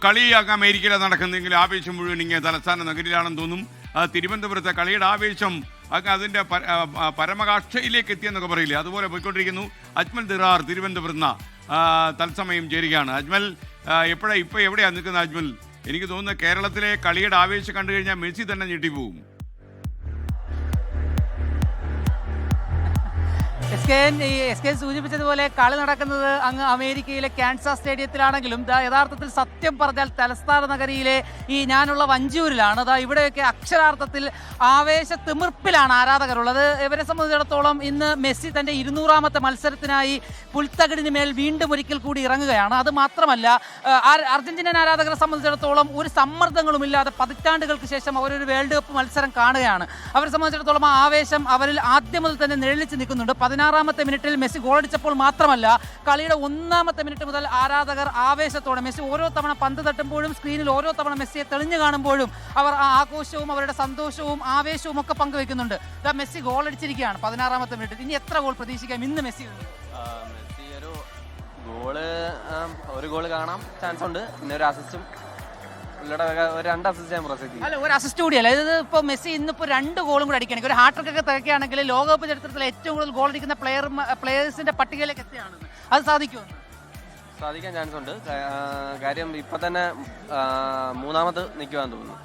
കളി അമേരിക്കയിലാണ് നടക്കുന്നതെങ്കിൽ ആവേശം മുഴുവൻ ഇങ്ങനെ തലസ്ഥാന നഗരിയിലാണെന്ന് തോന്നും. തിരുവനന്തപുരത്തെ കളിയുടെ ആവേശം അതിൻ്റെ പരമകാക്ഷയിലേക്ക് എത്തിയെന്നൊക്കെ പറയില്ലേ, അതുപോലെ പോയിക്കൊണ്ടിരിക്കുന്നു. അജ്മൽ ദിറാർ തിരുവനന്തപുരത്ത് തത്സമയം ചേരുകയാണ്. അജ്മൽ, ഇപ്പോൾ എവിടെയാണ് നിൽക്കുന്നത് അജ്മൽ? എനിക്ക് തോന്നുന്നത് കേരളത്തിലെ കളിയുടെ ആവേശം കണ്ടു കഴിഞ്ഞാൽ മെസ്സി തന്നെ ഞെട്ടിപ്പോവും. എസ് കെ സൂചിപ്പിച്ചതുപോലെ കളി നടക്കുന്നത് അങ്ങ് അമേരിക്കയിലെ കാൻസാസ് സ്റ്റേഡിയത്തിലാണെങ്കിലും യഥാർത്ഥത്തിൽ സത്യം പറഞ്ഞാൽ തലസ്ഥാന നഗരിയിലെ ഈ ഞാനുള്ള വഞ്ചൂരിലാണ്. ഇവിടെയൊക്കെ അക്ഷരാർത്ഥത്തിൽ ആവേശ തിമിർപ്പിലാണ് ആരാധകരുള്ളത്. ഇവരെ സംബന്ധിച്ചിടത്തോളം ഇന്ന് മെസ്സി തൻ്റെ 200ാമത്തെ മത്സരത്തിനായി പുൽത്തകിടിന് മേൽ വീണ്ടും ഒരിക്കൽ കൂടി ഇറങ്ങുകയാണ്. അത് മാത്രമല്ല, അർജന്റീനൻ ആരാധകരെ സംബന്ധിച്ചിടത്തോളം ഒരു സമ്മർദ്ദങ്ങളുമില്ലാതെ പതിറ്റാണ്ടുകൾക്ക് ശേഷം അവരൊരു വേൾഡ് കപ്പ് മത്സരം കാണുകയാണ്. അവരെ സംബന്ധിച്ചിടത്തോളം ആ ആവേശം അവരിൽ ആദ്യം മുതൽ തന്നെ നിഴലിച്ച് നിൽക്കുന്നുണ്ട്. 16ാമത്തെ മിനിറ്റിൽ മെസ്സി ഗോളടിച്ചപ്പോൾ മാത്രമല്ല, കളിയുടെ 1ാമത്തെ മിനിറ്റ് മുതൽ ആരാധകർ ആവേശത്തോടെ മെസ്സി ഓരോ തവണ പന്ത് തട്ടുമ്പോഴും സ്ക്രീനിൽ ഓരോ തവണ മെസ്സിയെ തെളിഞ്ഞു കാണുമ്പോഴും അവർ ആ ആഘോഷവും അവരുടെ സന്തോഷവും ആവേശവും ഒക്കെ പങ്കുവെക്കുന്നുണ്ട്. മെസ്സി ഗോളടിച്ചിരിക്കുകയാണ് 16ാമത്തെ മിനിറ്റിൽ. ഇനി എത്ര ഗോൾ പ്രതീക്ഷിക്കാം ഇന്ന് മെസ്സി? ഒരു ഗോള് കാണാം ചാൻസ് ഉണ്ട്, പിന്നെ ഒരു അസിസ്റ്റും അല്ല, ഒരു അസിസ്റ്റ് കൂടിയല്ല ഇത്. ഇപ്പോൾ മെസ്സി ഇന്നിപ്പോൾ 2 ഗോളും കൂടി അടിക്കുകയാണെങ്കിൽ, ഒരു ഹാട്രിക് ഒക്കെ തികക്കുകയാണെങ്കിൽ ലോകകപ്പ് ചരിത്രത്തിൽ ഏറ്റവും കൂടുതൽ ഗോൾ അടിക്കുന്ന പ്ലേയേഴ്സിന്റെ പട്ടികയിലേക്ക് എത്തുകയാണ്. അത് സാധിക്കാൻ ചാൻസ് ഉണ്ട്. കാര്യം ഇപ്പൊ തന്നെ 3ാമത് നിൽക്കുവാന്ന് തോന്നുന്നു.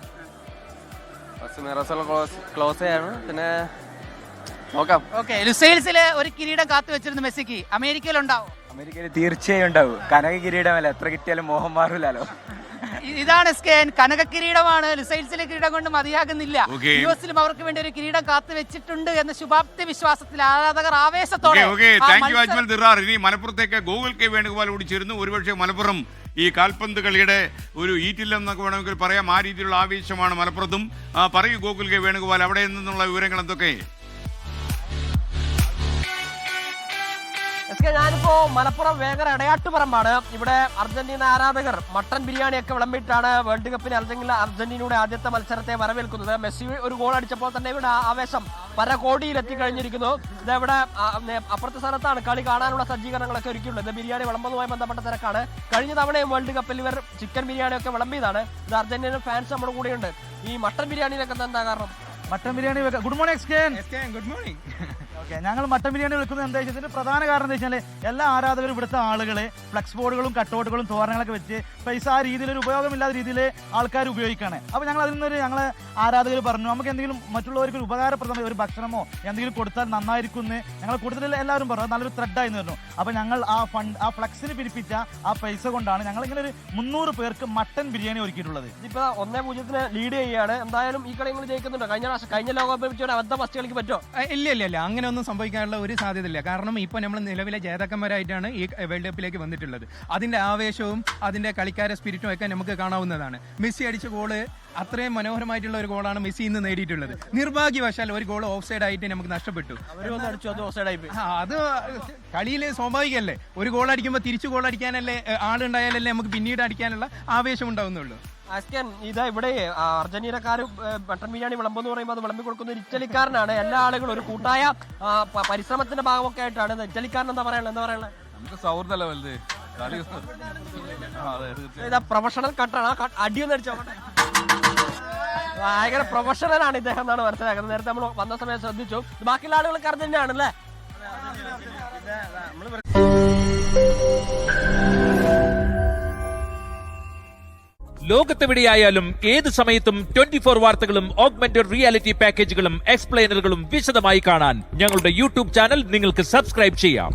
ക്ലോസ് ആണ്, പിന്നെ നോക്കാം. ഓക്കെ, ലുസൈൽസിലെ ഒരു കിരീടം കാത്തു വെച്ചിരുന്നു മെസ്സിക്ക്. അമേരിക്കയിൽ ഉണ്ടാവും? അമേരിക്കയിൽ തീർച്ചയായും ഉണ്ടാവും. കനക കിരീടമല്ല, എത്ര കിട്ടിയാലും മോഹം മാറില്ലല്ലോ. ഇതാണ് കനക കിരീടമാണ്. ലുസൈൽസിലെ കിരീടം കൊണ്ട് മതിയാകുന്നില്ല. യുഎസിലും അവർക്ക് വേണ്ടി ഒരു കിരീടം കാത്തു വെച്ചിട്ടുണ്ട് എന്ന ശുഭാപ്തി വിശ്വാസത്തിൽ ആരാധകർ ആവേശത്തോടെ. ഇനി മലപ്പുറത്തേക്ക് ഗോകുൽ കെ വേണുഗോപാൽ ഓടിച്ചേരുന്നു. ഒരുപക്ഷെ മലപ്പുറം ഈ കാൽപന്ത് കളിയുടെ ഒരു ഈറ്റില്ലെന്നൊക്കെ വേണമെങ്കിൽ പറയാം. ആ രീതിയിലുള്ള ആവേശമാണ് മലപ്പുറത്തും. പറയൂ ഗോകുൽ കെ വേണുഗോപാൽ, അവിടെ നിന്നുള്ള വിവരങ്ങൾ എന്തൊക്കെ? ഞാനിപ്പോ മലപ്പുറം വേങ്ങര ഇടയാട്ടുപറമ്പാണ്. ഇവിടെ അർജന്റീന ആരാധകർ മട്ടൻ ബിരിയാണിയൊക്കെ വിളമ്പിയിട്ടാണ് വേൾഡ് കപ്പിന് അർജന്റീനയുടെ ആദ്യത്തെ മത്സരത്തെ വരവേൽക്കുന്നത്. മെസ്സി ഒരു ഗോൾ അടിച്ചപ്പോൾ തന്നെ ഇവിടെ ആവേശം പരകോടിയിൽ എത്തിക്കഴിഞ്ഞിരിക്കുന്നു. ഇതെവിടെ അപ്പുറത്തെ സ്ഥലത്താണ് കളി കാണാനുള്ള സജ്ജീകരണങ്ങളൊക്കെ ഒരുക്കിയുള്ളത്. ബിരിയാണി വിളമ്പുന്നതുമായി ബന്ധപ്പെട്ട തിരക്കാണ്. കഴിഞ്ഞ തവണയും വേൾഡ് കപ്പിൽ ഇവർ ചിക്കൻ ബിരിയാണിയൊക്കെ വിളമ്പിയതാണ്. ഇത് അർജന്റീന ഫാൻസ് നമ്മുടെ കൂടെയുണ്ട്. ഈ മട്ടൻ ബിരിയാണിയിലൊക്കെ എന്താ കാരണം? Mutton biryani good morning. Good morning. Okay, ഞങ്ങൾ മട്ടൻ ബിരിയാണി വെക്കുന്നത് എന്താ വെച്ചാൽ ഇതിന്റെ പ്രധാന കാരണം എന്താ വെച്ചാൽ എല്ലാ ആരാധകരും ഇവിടുത്തെ ആളുകളെ ഫ്ലക്സ് ബോർഡുകളും കട്ടൗട്ടുകളും തോരണങ്ങളൊക്കെ വെച്ച് പൈസ ആ രീതിയിൽ ഒരു ഉപയോഗമില്ലാത്ത രീതിയിൽ ആൾക്കാർ ഉപയോഗിക്കുകയാണ്. അപ്പോൾ ഞങ്ങൾ അതിൽ നിന്നൊരു ഞങ്ങളെ ആരാധകർ പറഞ്ഞു, നമുക്ക് എന്തെങ്കിലും മറ്റുള്ളവർക്ക് ഒരു ഉപകാരപ്രദമായ ഒരു ഭക്ഷണമോ എന്തെങ്കിലും കൊടുത്താൽ നന്നായിരിക്കും എന്ന് ഞങ്ങൾ കൂടുതൽ എല്ലാവരും പറഞ്ഞു. അത് നല്ലൊരു ത്രെഡായിരുന്നു പറഞ്ഞു. അപ്പോൾ ഞങ്ങൾ ആ ഫ്ലക്സിന് പിരിപ്പിച്ച ആ പൈസ കൊണ്ടാണ് ഞങ്ങൾ ഇങ്ങനെ ഒരു 300 പേർക്ക് മട്ടൻ ബിരിയാണി ഒരുക്കിയിട്ടുള്ളത്. ഇപ്പോൾ 1-0 ലീഡ് ചെയ്യുകയാണ്. എന്തായാലും ഈ കളി നിങ്ങൾ ജയിക്കുന്നുണ്ടോ? കഴിഞ്ഞ ലോകകപ്പ് അബദ്ധ ഫസ്റ്റ് കളിക്ക് പറ്റുമോ? ഇല്ല, അങ്ങനെ ഒന്നും സംഭവിക്കാനുള്ള ഒരു സാധ്യതയില്ല. കാരണം ഇപ്പോൾ നമ്മൾ നിലവിലെ ജേതാക്കന്മാരായിട്ടാണ് ഈ വേൾഡ് കപ്പിലേക്ക് വന്നിട്ടുള്ളത്. അതിന്റെ ആവേശവും അതിന്റെ കളിക്കാരെ സ്പിരിറ്റും ഒക്കെ നമുക്ക് കാണാവുന്നതാണ്. മെസ്സി അടിച്ച ഗോള് അത്രയും മനോഹരമായിട്ടുള്ള ഒരു ഗോളാണ് മെസ്സി ഇന്ന് നേടിയിട്ടുള്ളത്. നിർഭാഗ്യവശാൽ ഒരു ഗോൾ ഓഫ് സൈഡ് ആയിട്ട് നമുക്ക് നഷ്ടപ്പെട്ടു. അത് കളിയിൽ സ്വാഭാവികമല്ലേ. ഒരു ഗോൾ അടിക്കുമ്പോൾ തിരിച്ചു ഗോൾ അടിക്കാനല്ലേ ആളുണ്ടായാലല്ലേ നമുക്ക് പിന്നീട് അടിക്കാനുള്ള ആവേശം ഉണ്ടാവുന്നുള്ളൂ. ഇത് ഇവിടെ അർജന്റീനക്കാർ മട്ടൻ ബിരിയാണി വിളമ്പെന്ന് പറയുമ്പോൾ അത് വിളമ്പി കൊടുക്കുന്ന ഒരു ഇറ്റലിക്കാരനാണ്. എല്ലാ ആളുകളും ഒരു കൂട്ടായ പരിശ്രമത്തിന്റെ ഭാഗമൊക്കെ ആയിട്ടാണ്. ഇറ്റലിക്കാരൻ എന്താ പറയാനുള്ളത്? നമുക്ക് സൗഹൃദമല്ല വലുത്. പ്രൊഫഷണൽ കട്ടാണ്. അടിയൊന്നും അടിച്ചോ. ഭയങ്കര പ്രൊഫഷണലാണ് ഇദ്ദേഹം എന്നാണ് മനസ്സിലാക്കുന്നത്. നേരത്തെ നമ്മൾ വന്ന സമയം ശ്രദ്ധിച്ചു. ബാക്കിയുള്ള ആളുകളൊക്കെ അർജന്റീനാണല്ലേ? ലോകത്തെവിടെയായാലും ഏത് സമയത്തും 24 വാർത്തകളും ഓഗ്മെന്റഡ് റിയാലിറ്റി പാക്കേജുകളും എക്സ്പ്ലെയിനറുകളും വിശദമായി കാണാൻ ഞങ്ങളുടെ യൂട്യൂബ് ചാനൽ നിങ്ങൾക്ക് സബ്സ്ക്രൈബ് ചെയ്യാം.